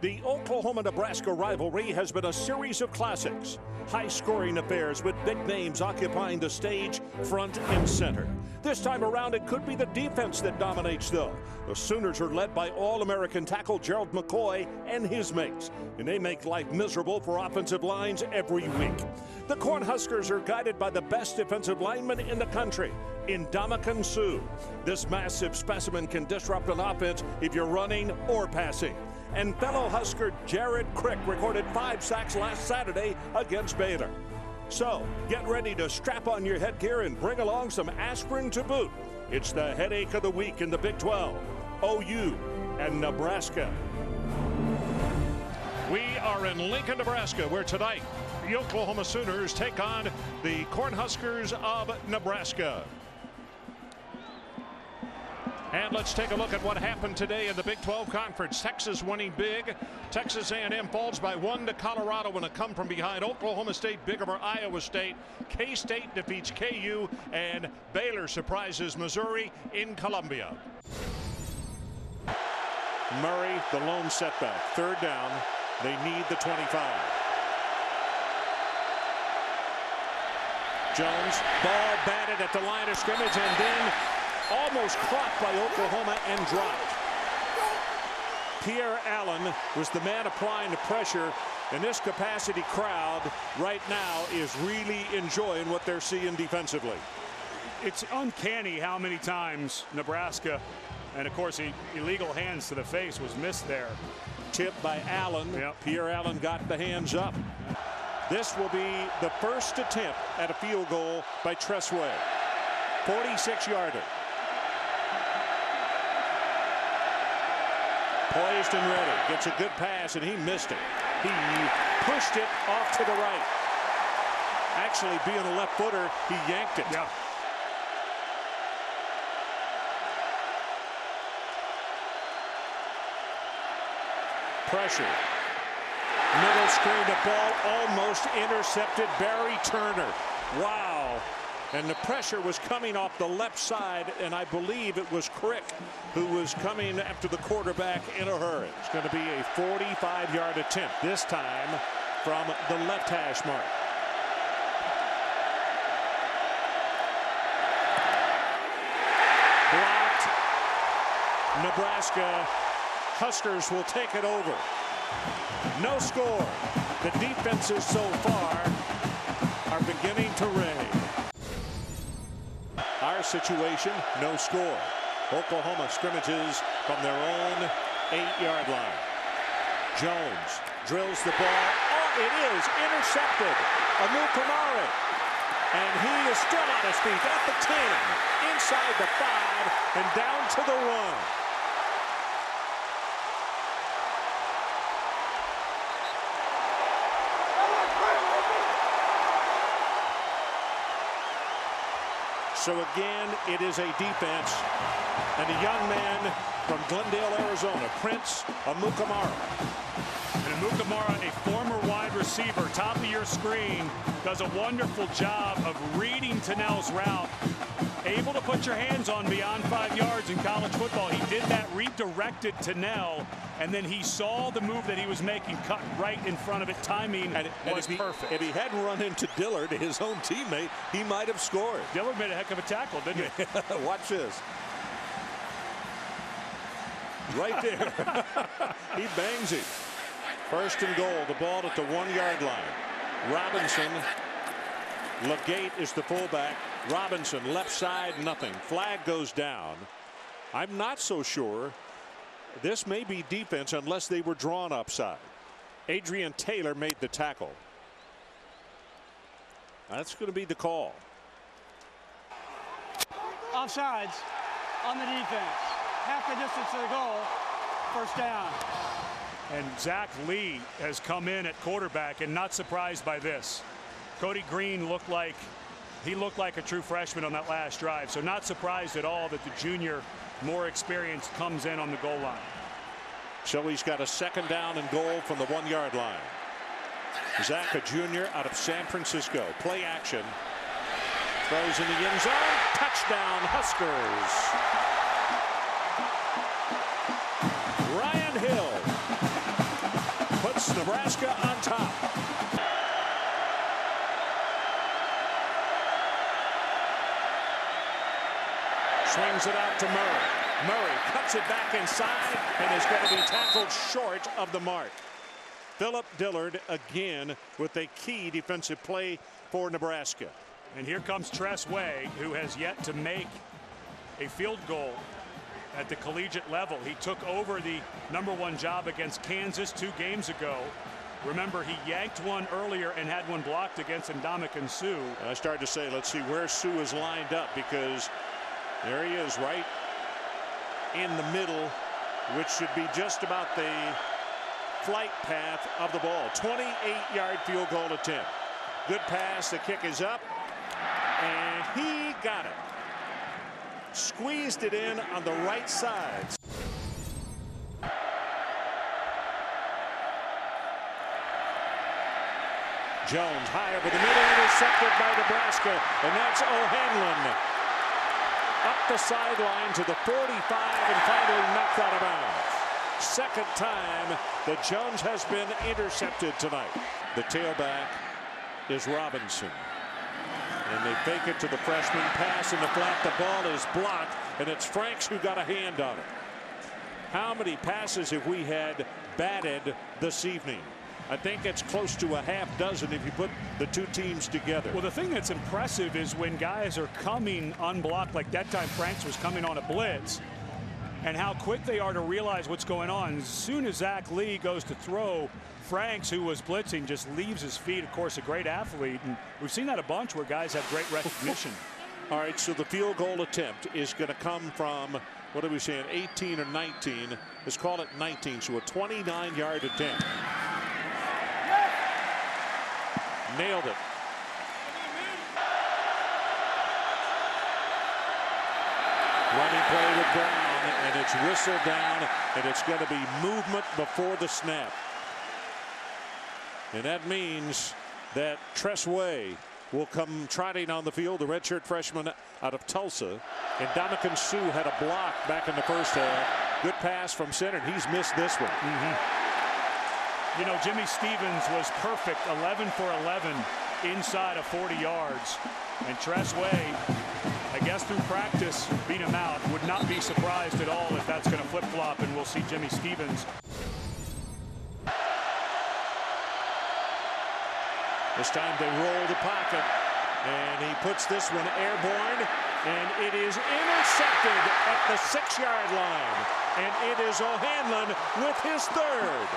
The Oklahoma-Nebraska rivalry has been a series of classics, high-scoring affairs with big names occupying the stage front and center. This time around, it could be the defense that dominates, though. The Sooners are led by All-American tackle Gerald McCoy and his mates, and they make life miserable for offensive lines every week. The Cornhuskers are guided by the best defensive lineman in the country, Ndamukong Suh. This massive specimen can disrupt an offense if you're running or passing. And fellow Husker Jared Crick recorded 5 sacks last Saturday against Baylor. So, get ready to strap on your headgear and bring along some aspirin to boot. It's the headache of the week in the Big 12, OU and Nebraska. We are in Lincoln, Nebraska, where tonight the Oklahoma Sooners take on the Cornhuskers of Nebraska. And let's take a look at what happened today in the Big 12 Conference. Texas winning big. Texas A&M falls by 1 to Colorado in a come-from-behind. Oklahoma State big over Iowa State. K-State defeats KU, and Baylor surprises Missouri in Columbia. Murray, the lone setback. 3rd down. They need the 25. Jones, ball batted at the line of scrimmage, and then almost caught by Oklahoma and dropped. Pierre Allen was the man applying the pressure, and this capacity crowd right now is really enjoying what they're seeing defensively. It's uncanny how many times Nebraska, and of course illegal hands to the face was missed there. Tip by Allen. Yep. Pierre Allen got the hands up. This will be the first attempt at a field goal by Tressway. 46-yarder. Poised and ready. Gets a good pass, and he missed it. He pushed it off to the right. Actually, being a left footer, he yanked it. Yeah. Pressure. Middle screen, the ball almost intercepted Barry Turner. Wow. And the pressure was coming off the left side, and I believe it was Crick who was coming after the quarterback in a hurry. It's going to be a 45-yard attempt, this time from the left hash mark. Blocked. Nebraska Huskers will take it over. No score. The defenses so far are beginning to rave. Our situation, no score. Oklahoma scrimmages from their own 8-yard line. Jones drills the ball. Oh, it is intercepted. Amukamara. And he is still on his feet at the 10, inside the 5, and down to the 1. So again, it is a defense, and a young man from Glendale, Arizona, Prince Amukamara. And Amukamara, a former wide receiver, top of your screen, does a wonderful job of reading Tennell's route. Able to put your hands on beyond 5 yards in college football. He did that, redirected Tennell, and then he saw the move that he was making, cut right in front of it. Timing was perfect. If he hadn't run into Dillard, his own teammate, he might have scored. Dillard made a heck of a tackle, didn't he? Watch this. Right there. He bangs it. 1st and goal, the ball at the 1-yard line. Robinson. Legate is the fullback. Robinson, left side, nothing. Flag goes down. I'm not so sure. This may be defense unless they were drawn upside. Adrian Taylor made the tackle. That's going to be the call. Offsides on the defense. Half the distance to the goal. 1st down. And Zach Lee has come in at quarterback, and not surprised by this. Cody Green looked like a true freshman on that last drive, so not surprised at all that the junior, more experienced, comes in on the goal line. So he's got a 2nd down and goal from the 1-yard line. Zach, a junior out of San Francisco. Play action. Throws in the end zone. Touchdown, Huskers. Ryan Hill Nebraska on top. Swings it out to Murray. Murray cuts it back inside and is going to be tackled short of the mark. Philip Dillard again with a key defensive play for Nebraska. And here comes Tress Way, who has yet to make a field goal at the collegiate level. He took over the #1 job against Kansas 2 games ago. Remember, he yanked one earlier and had one blocked against Ndamukong Suh. I started to say, let's see where Suh is lined up, because there he is right in the middle, which should be just about the flight path of the ball. 28-yard field goal attempt. Good pass. The kick is up, and he got it. Squeezed it in on the right side. Jones high over the middle, intercepted by Nebraska, and that's O'Hanlon up the sideline to the 45 and finally knocked out of bounds. Second time that Jones has been intercepted tonight. The tailback is Robinson, and they fake it to the freshman, pass in the flat. The ball is blocked, and it's Franks who got a hand on it. How many passes have we had batted this evening? I think it's close to a half dozen if you put the two teams together. Well, the thing that's impressive is when guys are coming unblocked, like that time Franks was coming on a blitz, and how quick they are to realize what's going on. As soon as Zach Lee goes to throw, Franks, who was blitzing, just leaves his feet. Of course, a great athlete, and we've seen that a bunch where guys have great recognition. All right, so the field goal attempt is going to come from, what are we saying, 18 or 19? Let's call it 19, so a 29-yard attempt. Nailed it. Running play with Brown, and it's whistled down, and it's going to be movement before the snap. And that means that Tress Way will come trotting on the field, the redshirt freshman out of Tulsa. And Ndamukong Suh had a block back in the first half. Good pass from center, and he's missed this one. You know, Jimmy Stevens was perfect, 11 for 11 inside of 40 yards. And Tress Way, I guess through practice, beat him out. Would not be surprised at all if that's going to flip-flop, and we'll see Jimmy Stevens. This time they roll the pocket, and he puts this one airborne, and it is intercepted at the 6-yard line. And it is O'Hanlon with his third.